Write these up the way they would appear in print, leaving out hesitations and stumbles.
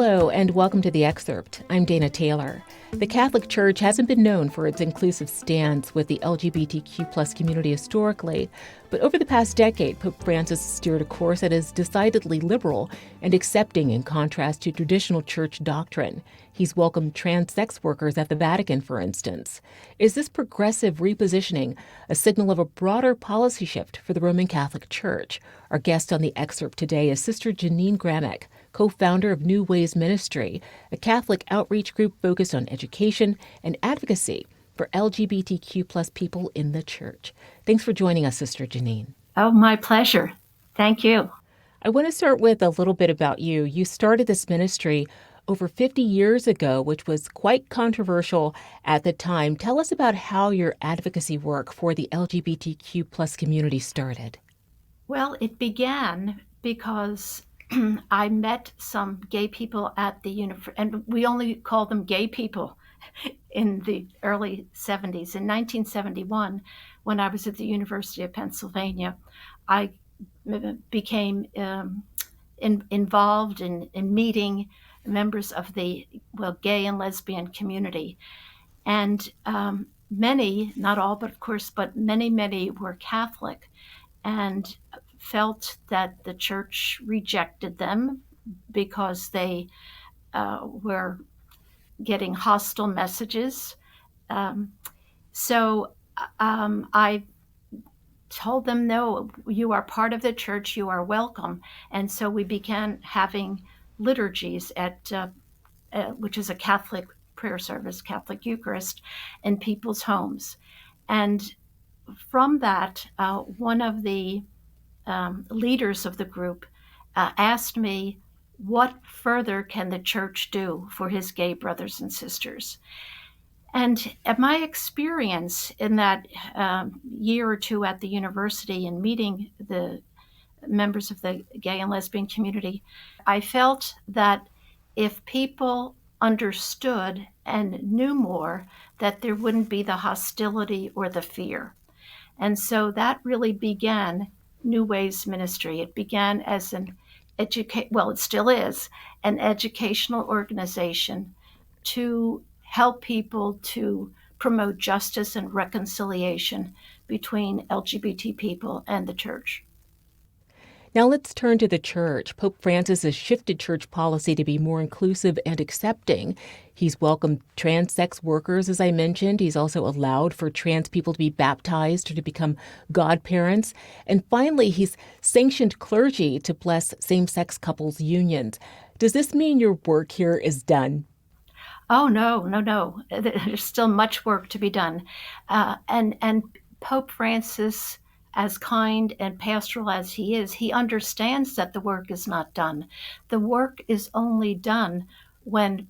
Hello, and welcome to The Excerpt. I'm Dana Taylor. The Catholic Church hasn't been known for its inclusive stance with the LGBTQ plus community historically, but over the past decade, Pope Francis steered a course that is decidedly liberal and accepting in contrast to traditional church doctrine. He's welcomed trans sex workers at the Vatican, for instance. Is this progressive repositioning a signal of a broader policy shift for the Roman Catholic Church? Our guest on The Excerpt today is Sister Janine Gramick, co-founder of New Ways Ministry, a Catholic outreach group focused on education and advocacy for LGBTQ plus people in the church. Thanks for joining us, Sister Janine. Oh, my pleasure. Thank you. I want to start with a little bit about you. You started this ministry over 50 years ago, which was quite controversial at the time. Tell us about how your advocacy work for the LGBTQ plus community started. Well, it began because I met some gay people at the university, and we only called them gay people in the early 70s. In 1971, when I was at the University of Pennsylvania, I became involved in meeting members of the gay and lesbian community. And many, not all, but of course, but many were Catholic and felt that the church rejected them because they were getting hostile messages. So I told them, no, you are part of the church, you are welcome. And so we began having liturgies at, which is a Catholic prayer service, Catholic Eucharist, in people's homes. And from that, one of the leaders of the group asked me, what further can the church do for his gay brothers and sisters? And my experience in that year or two at the university and meeting the members of the gay and lesbian community, I felt that if people understood and knew more, that there wouldn't be the hostility or the fear. And so that really began New Ways Ministry. It began as it still is, an educational organization to help people to promote justice and reconciliation between LGBT people and the church. Now let's turn to the church. Pope Francis has shifted church policy to be more inclusive and accepting. He's welcomed trans sex workers, as I mentioned. He's also allowed for trans people to be baptized or to become godparents. And finally, he's sanctioned clergy to bless same-sex couples' unions. Does this mean your work here is done? Oh, no. There's still much work to be done. And Pope Francis, as kind and pastoral as he is, he understands that the work is not done. The work is only done when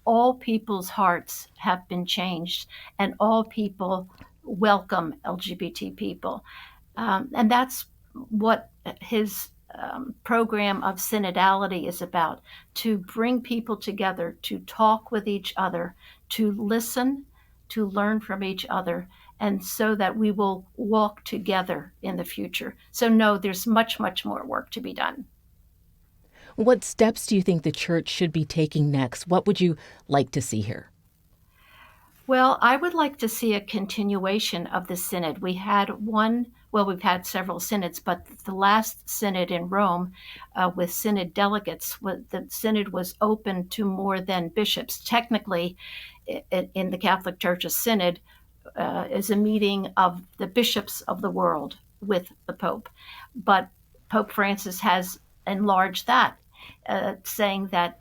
all people's hearts have been changed and all people welcome LGBT people. And that's what his program of synodality is about, to bring people together, to talk with each other, to listen, to learn from each other, and so that we will walk together in the future. So no, there's much more work to be done. What steps do you think the church should be taking next? What would you like to see here? Well, I would like to see a continuation of the synod. We've had several synods, but the last synod in Rome with synod delegates, the synod was open to more than bishops. Technically, in the Catholic Church, a synod is a meeting of the bishops of the world with the Pope. But Pope Francis has enlarged that, saying that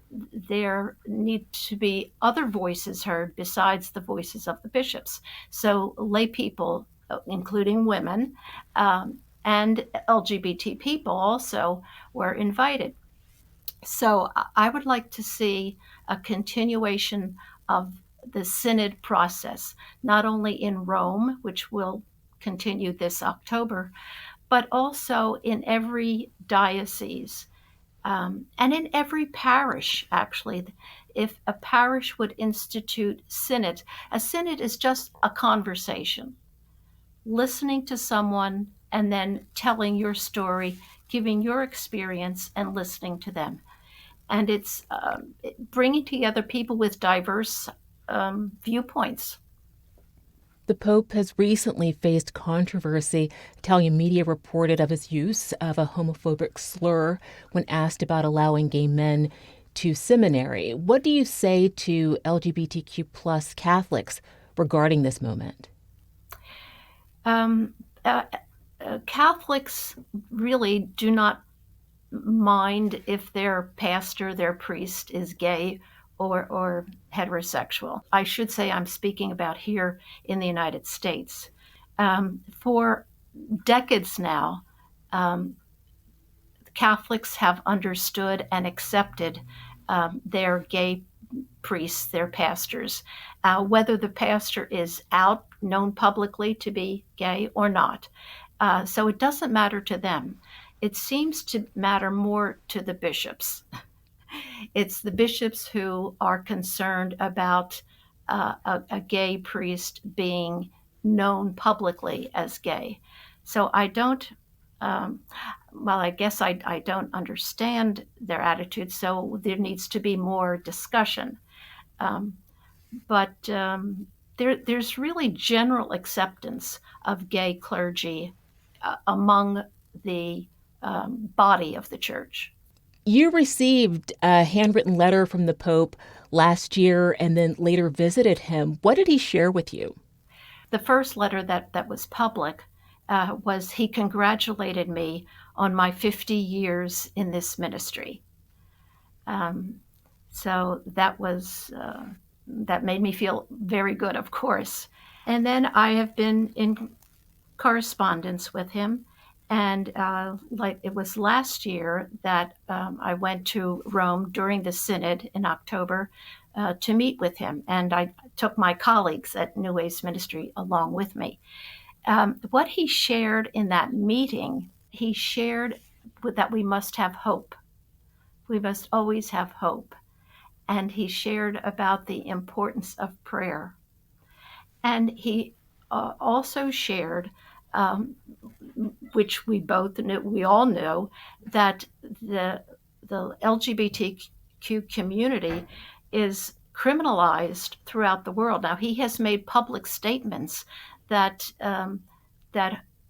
there need to be other voices heard besides the voices of the bishops. So lay people, including women, and LGBT people also were invited. So I would like to see a continuation of the synod process, not only in Rome, which will continue this October, but also in every diocese and in every parish, actually. If a parish would institute synod, a synod is just a conversation, listening to someone and then telling your story, giving your experience and listening to them. and it's bringing together people with diverse viewpoints. The Pope has recently faced controversy. Italian media reported of his use of a homophobic slur when asked about allowing gay men to seminary. What do you say to LGBTQ plus Catholics regarding this moment? Um, uh, Catholics really do not mind if their pastor, their priest, is gay or heterosexual. I should say I'm speaking about here in the United States. For decades now, um, Catholics have understood and accepted their gay priests, their pastors, whether the pastor is out, known publicly to be gay or not. So it doesn't matter to them. It seems to matter more to the bishops. It's the bishops who are concerned about a gay priest being known publicly as gay. So I don't, um, well, I guess I don't understand their attitude, so there needs to be more discussion. Um, but there's really general acceptance of gay clergy among the body of the church. You received a handwritten letter from the Pope last year and then later visited him. What did he share with you? The first letter that was public was he congratulated me on my 50 years in this ministry. Um, so that made me feel very good, of course. And then I have been in correspondence with him. And like it was last year that I went to Rome during the synod in October to meet with him. And I took my colleagues at New Ways Ministry along with me. What he shared in that meeting, he shared that we must have hope. We must always have hope. And he shared about the importance of prayer. And he also shared, which we both knew, we all know, that the LGBTQ community is criminalized throughout the world. Now he has made public statements that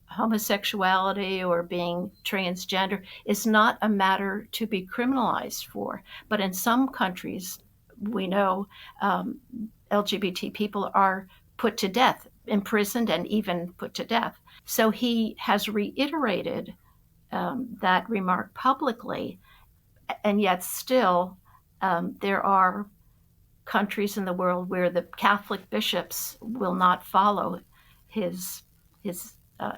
homosexuality or being transgender is not a matter to be criminalized for. But in some countries, we know LGBT people are put to death, imprisoned, and even put to death. So he has reiterated that remark publicly, and yet still there are countries in the world where the Catholic bishops will not follow his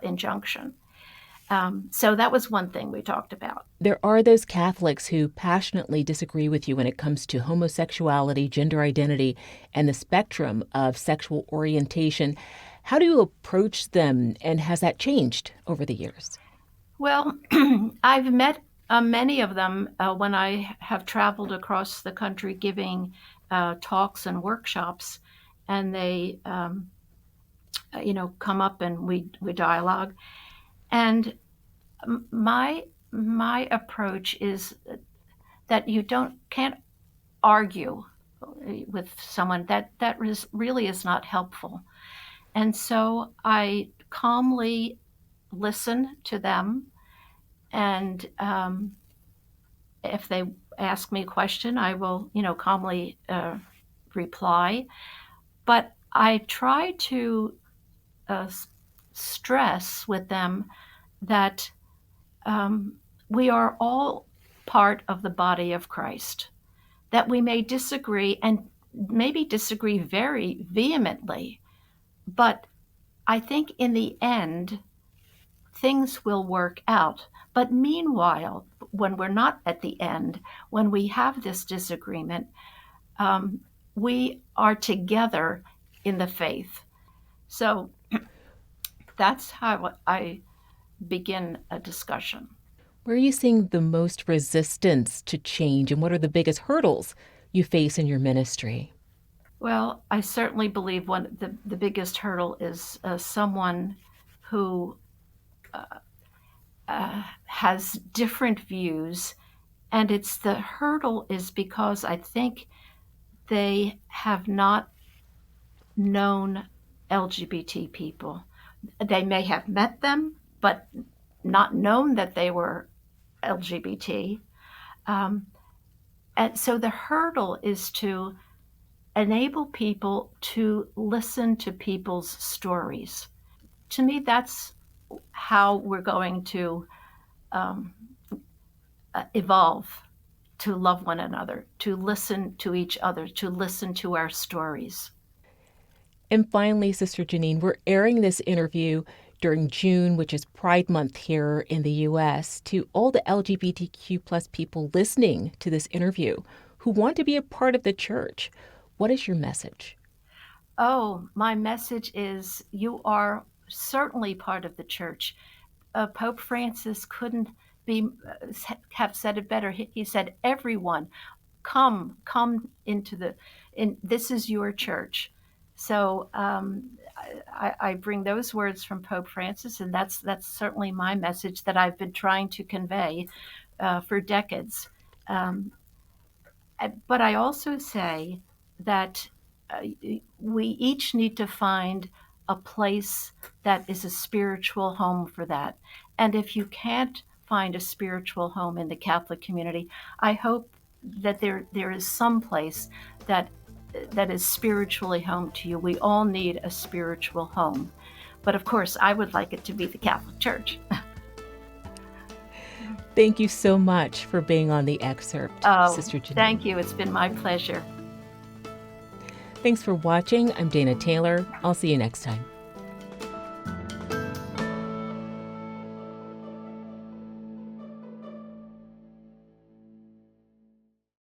injunction. So that was one thing we talked about. There are those Catholics who passionately disagree with you when it comes to homosexuality, gender identity, and the spectrum of sexual orientation. How do you approach them, and has that changed over the years? Well, I've met many of them when I have traveled across the country giving talks and workshops, and they, come up and we dialogue. And my approach is that you can't argue with someone that really is not helpful. And so I calmly listen to them, and if they ask me a question, I will, calmly reply. But I try to uh, stress with them that we are all part of the body of Christ, that we may disagree and maybe disagree very vehemently, but I think in the end, things will work out. But meanwhile, when we're not at the end, when we have this disagreement, um, we are together in the faith. So that's how I begin a discussion. Where are you seeing the most resistance to change, and what are the biggest hurdles you face in your ministry? Well, I certainly believe the biggest hurdle is someone who has different views And it's the hurdle is because I think they have not known LGBT people. They may have met them, but not known that they were LGBT. Um, and so the hurdle is to enable people to listen to people's stories. To me, that's how we're going to um, evolve, to love one another, to listen to each other, to listen to our stories. And finally, Sister Janine, we're airing this interview during June, which is Pride Month here in the U.S., to all the LGBTQ plus people listening to this interview who want to be a part of the church. What is your message? Oh, my message is you are certainly part of the church. Pope Francis couldn't be have said it better. He said, "Everyone, come into the in. This is your church." So I bring those words from Pope Francis, and that's certainly my message that I've been trying to convey for decades. Um, but I also say that uh, we each need to find a place that is a spiritual home for that. And if you can't find a spiritual home in the Catholic community, I hope that there is some place that that is spiritually home to you. We all need a spiritual home. But of course, I would like it to be the Catholic Church. Thank you so much for being on the excerpt, Oh, Sister Janine. thank you. It's been my pleasure. Thanks for watching. I'm Dana Taylor. I'll see you next time.